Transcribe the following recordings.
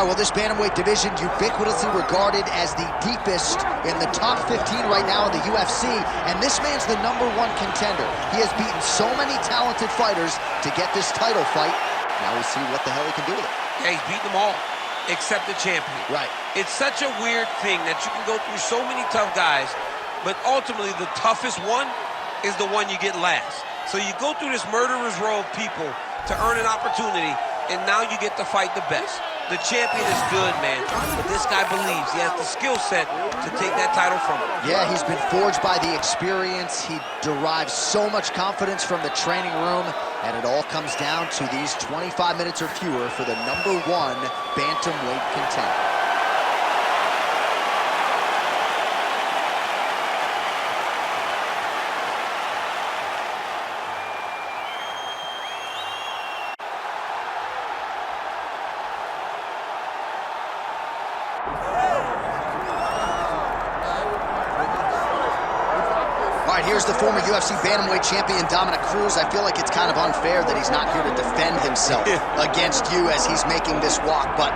All right, well, this bantamweight division ubiquitously regarded as the deepest in the top 15 right now in the UFC, and this man's the #1 contender. He has beaten so many talented fighters to get this title fight. Now we see what the hell he can do with it. Yeah, he's beaten them all, except the champion. Right. It's such a weird thing that you can go through so many tough guys, but ultimately the toughest one is the one you get last. So you go through this murderer's row of people to earn an opportunity, and now you get to fight the best. The champion is good, man, but this guy believes he has the skill set to take that title from him. Yeah, he's been forged by the experience. He derives so much confidence from the training room, and it all comes down to these 25 minutes or fewer for the #1 bantamweight contender. All right, here's the former UFC bantamweight champion, Dominick Cruz. I feel like it's kind of unfair that he's not here to defend himself against you as he's making this walk, but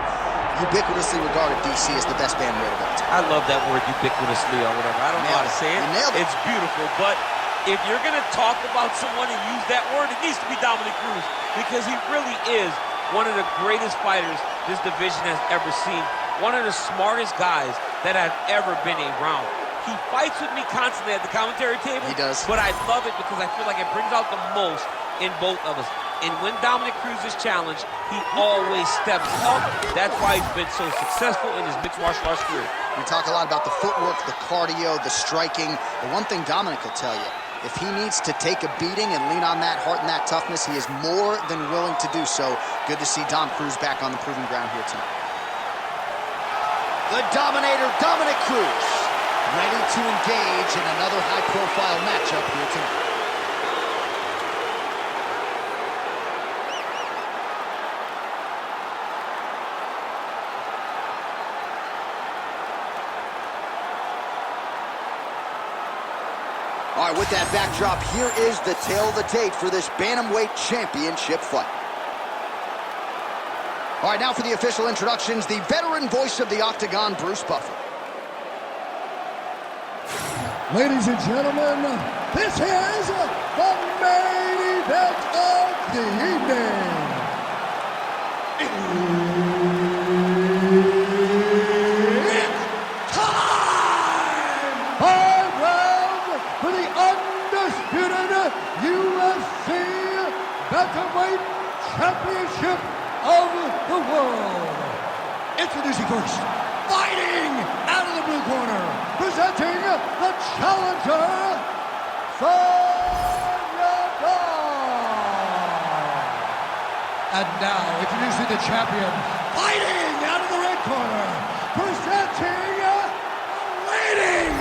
ubiquitously regarded DC as the best bantamweight of all time. I love that word, ubiquitously or whatever. I don't know how to say it. You nailed it. It's beautiful, but if you're going to talk about someone and use that word, it needs to be Dominick Cruz, because he really is one of the greatest fighters this division has ever seen, one of the smartest guys that have ever been around. He fights with me constantly at the commentary table. He does. But I love it because I feel like it brings out the most in both of us. And when Dominick Cruz is challenged, he always steps up. That's why he's been so successful in his mixed martial arts career. We talk a lot about the footwork, the cardio, the striking. The one thing Dominick will tell you, if he needs to take a beating and lean on that heart and that toughness, he is more than willing to do so. Good to see Dom Cruz back on the proving ground here tonight. The Dominator, Dominick Cruz, ready to engage in another high-profile matchup here tonight. All right, with that backdrop, here is the tale of the tape for this Bantamweight Championship fight. All right, now for the official introductions, the veteran voice of the Octagon, Bruce Buffer. Ladies and gentlemen, this is the main event of the evening. It's time! 5 rounds for the undisputed UFC Bantamweight Championship of the world. Introducing first, fighting out of the blue corner, presenting the challenger from Yadong. And now, introducing the champion, fighting out of the red corner, presenting the reigning,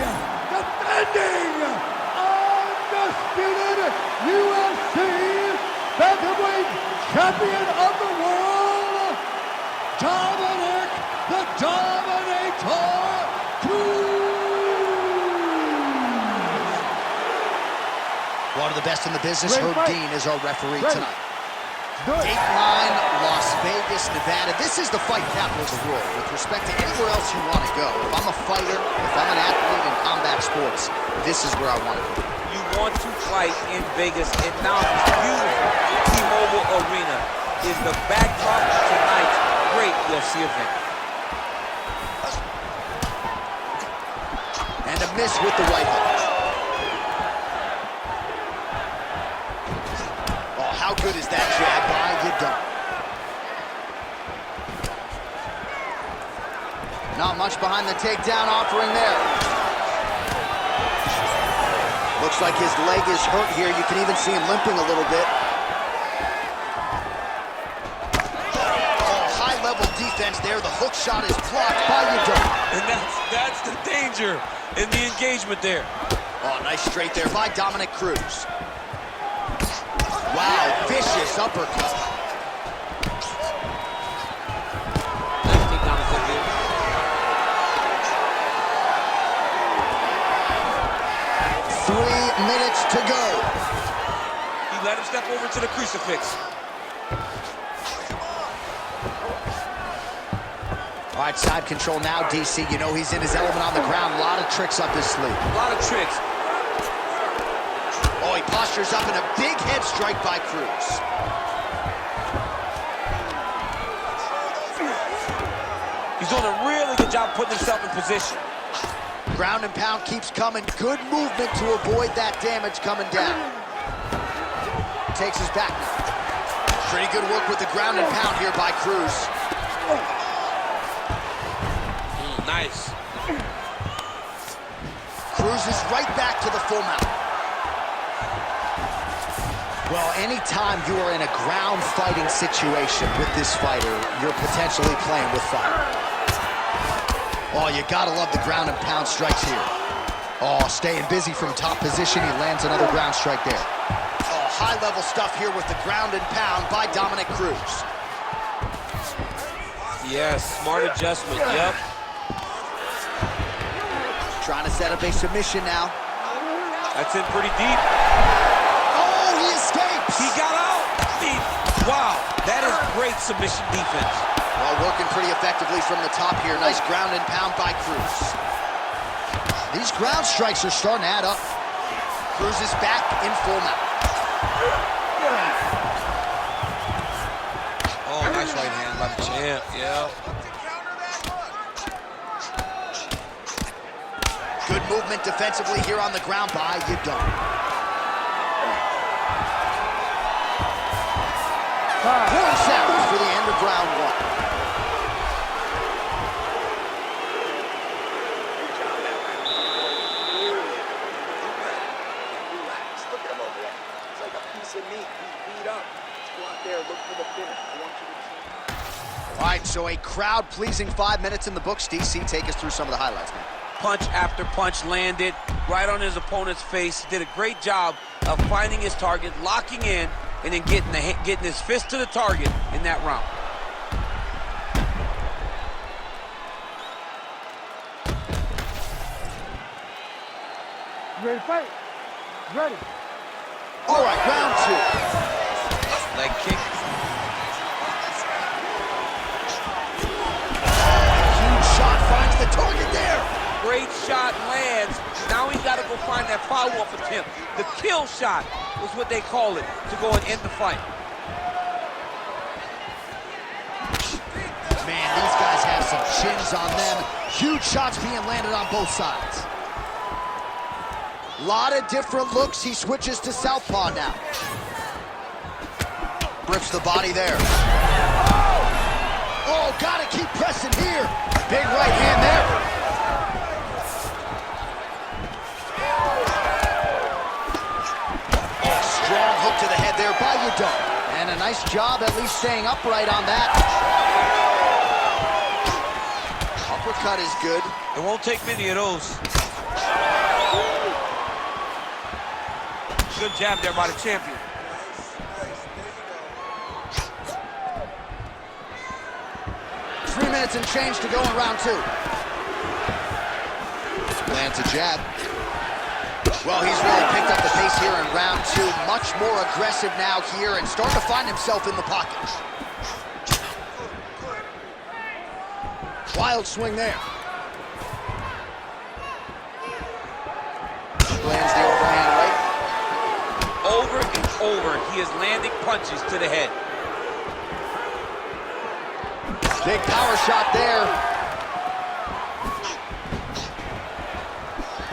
defending, undisputed UFC Bantamweight Champion of the world, Dominick the Dominator Cruz. One of the best in the business, Herb Dean, is our referee tonight. Dateline, Las Vegas, Nevada. This is the fight capital of the world with respect to anywhere else you want to go. If I'm a fighter, if I'm an athlete in combat sports, this is where I want to go. You want to fight in Vegas, and now this beautiful T-Mobile Arena is the backdrop of tonight's great UFC event. And a miss with the right hook. Oh, how good is that jab by Yadong? Not much behind the takedown offering there. Looks like his leg is hurt here. You can even see him limping a little bit. High-level defense there. The hook shot is blocked by Yadong. And that's the danger in the engagement there. Oh, nice straight there by Dominick Cruz. Wow, vicious uppercut. Nice takedown attempt here. 3 minutes to go. He let him step over to the crucifix. All right, side control now, DC. You know he's in his element on the ground. A lot of tricks up his sleeve. A lot of tricks. Oh, he postures up in a big head strike by Cruz. He's doing a really good job putting himself in position. Ground and pound keeps coming. Good movement to avoid that damage coming down. Takes his back now. Pretty good work with the ground and pound here by Cruz. Nice. Cruz is right back to the full mount. Well, anytime you are in a ground fighting situation with this fighter, you're potentially playing with fire. Oh, you gotta love the ground and pound strikes here. Oh, staying busy from top position. He lands another ground strike there. Oh, high-level stuff here with the ground and pound by Dominick Cruz. Yes, smart adjustment, yep. Trying to set up a submission now. That's in pretty deep. Oh, he escapes! He got out! Wow, that is great submission defense. Well, working pretty effectively from the top here. Nice ground and pound by Cruz. These ground strikes are starting to add up. Cruz is back in full mount. Oh, nice right hand by the champ, yeah. Good movement defensively here on the ground by Yadong. Points out for the end of round one. All right, so a crowd-pleasing 5 minutes in the books. DC, take us through some of the highlights, man. Punch after punch landed right on his opponent's face. He did a great job of finding his target, locking in, and then getting his fist to the target in that round. You ready to fight? Ready. All right, round two. Leg kick. Huge shot finds the target there. Great shot lands. Now he's got to go find that follow-up attempt. The kill shot is what they call it, to go and end the fight. Man, these guys have some chins on them. Huge shots being landed on both sides. A lot of different looks. He switches to southpaw now. Rips the body there. Oh, gotta keep pressing here. Big right hand there. Oh, strong hook to the head there by Yadong. And a nice job at least staying upright on that. Uppercut is good. It won't take many of those. Good jab there by the champion. Three minutes and change to go in round two. Lands a jab. Well, he's really picked up the pace here in round two. Much more aggressive now here and starting to find himself in the pocket. Wild swing there. Lands the overhand right. Over and over, he is landing punches to the head. Big power shot there.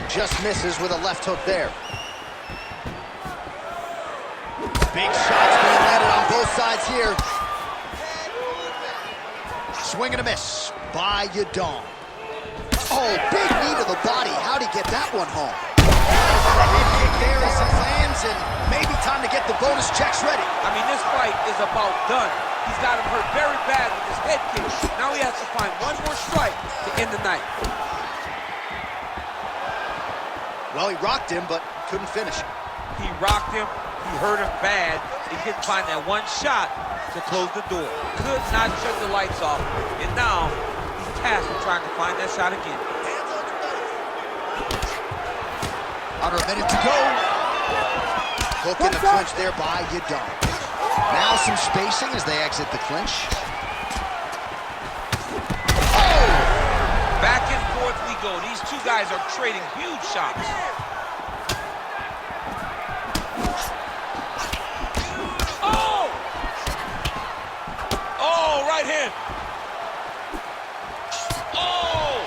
Just misses with a left hook there. Big shots being landed on both sides here. Swing and a miss by Yadong. Oh, big knee to the body. How'd he get that one home? Big kick there as he lands, and maybe time to get the bonus checks ready. I mean, this fight is about done. He's got him hurt very bad with his head kick. Now he has to find one more strike to end the night. Well, he rocked him, but couldn't finish him. He rocked him, he hurt him bad. He couldn't find that one shot to close the door. Could not shut the lights off. And now he's tasked with trying to find that shot again. Under a minute to go. Hook in the clinch there by Yadong. Now some spacing as they exit the clinch. Oh, Back and forth we go. These two guys are trading huge shots. Oh! Oh, right hand. Oh!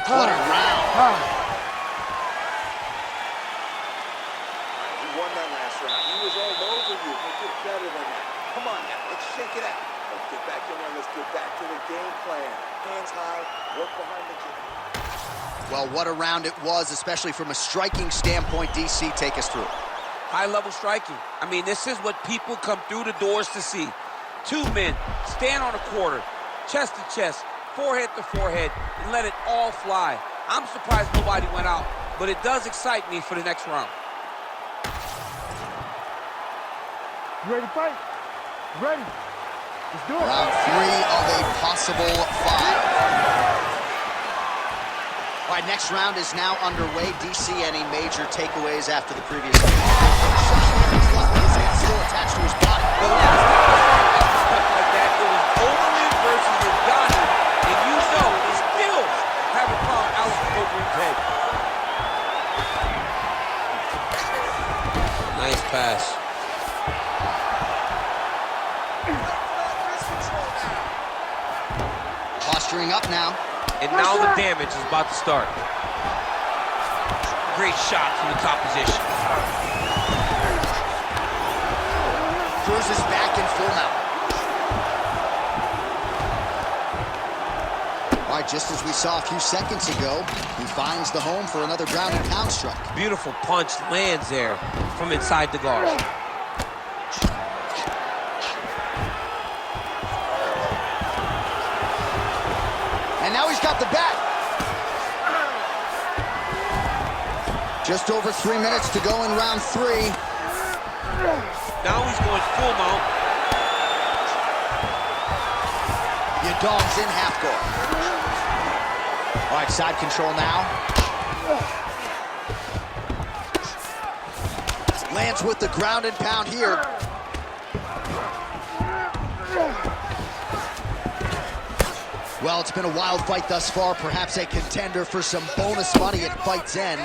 What a round. He won that last round. He was all over you. Make it better than that. Come on now, let's shake it out. Let's get back in there. Let's get back to the game plan. Hands high, work behind the chin. Well, what a round it was, especially from a striking standpoint. DC, take us through. High-level striking. I mean, this is what people come through the doors to see. Two men stand on a quarter, chest to chest, forehead to forehead, and let it all fly. I'm surprised nobody went out, but it does excite me for the next round. You ready to fight? Ready. Let's do it. Round 3 of a possible 5. All right, next round is now underway. DC, any major takeaways after the previous game? His hand still attached to his body. The last time stuff like that, it was Overman versus Yadong, and you know they still haven't found Alex Overman's head. Nice pass. Posturing up now. And now the damage is about to start. Great shot from the top position. Cruz is back in full mount. All right, just as we saw a few seconds ago, he finds the home for another ground and pound strike. Beautiful punch lands there from inside the guard. And now he's got the back. Just over 3 minutes to go in round 3. Now he's going full mount. Yadong's in half guard. All right, side control now. Lands with the ground and pound here. Well, it's been a wild fight thus far, perhaps a contender for some bonus money at fight's end.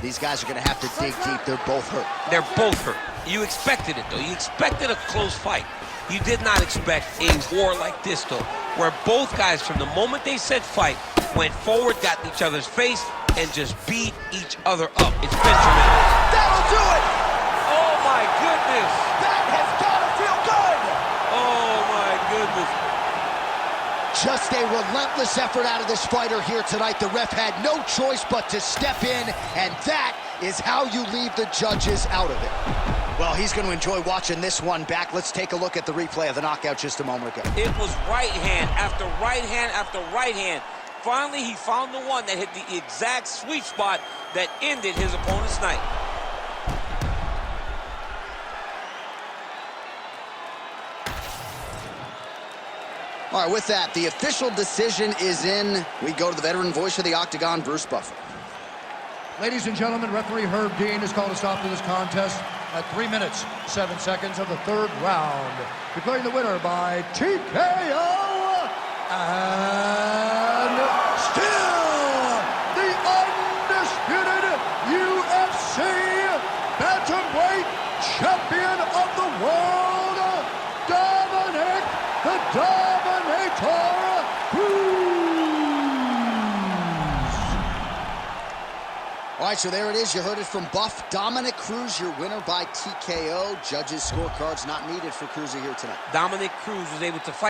These guys are going to have to dig deep. They're both hurt. They're both hurt. You expected it, though. You expected a close fight. You did not expect a war like this, though, where both guys, from the moment they said fight, went forward, got in each other's face, and just beat each other up. It's been tremendous. That'll do it! Oh, my goodness! That has got to feel good! Oh, my goodness. Just a relentless effort out of this fighter here tonight. The ref had no choice but to step in, and that is how you leave the judges out of it. Well, he's going to enjoy watching this one back. Let's take a look at the replay of the knockout just a moment ago. It was right hand after right hand after right hand. Finally, he found the one that hit the exact sweet spot that ended his opponent's night. All right, with that, the official decision is in. We go to the veteran voice of the Octagon, Bruce Buffer. Ladies and gentlemen, referee Herb Dean has called a stop to this contest at 3 minutes, 7 seconds of the third round. Declaring the winner by TKO and still the undisputed UFC bantamweight champion of the world, Dominick the Dominator Cruz. All right, so there it is. You heard it from Buff. Dominick Cruz, your winner by TKO. Judges' scorecards not needed for Cruz here tonight. Dominick Cruz was able to fight.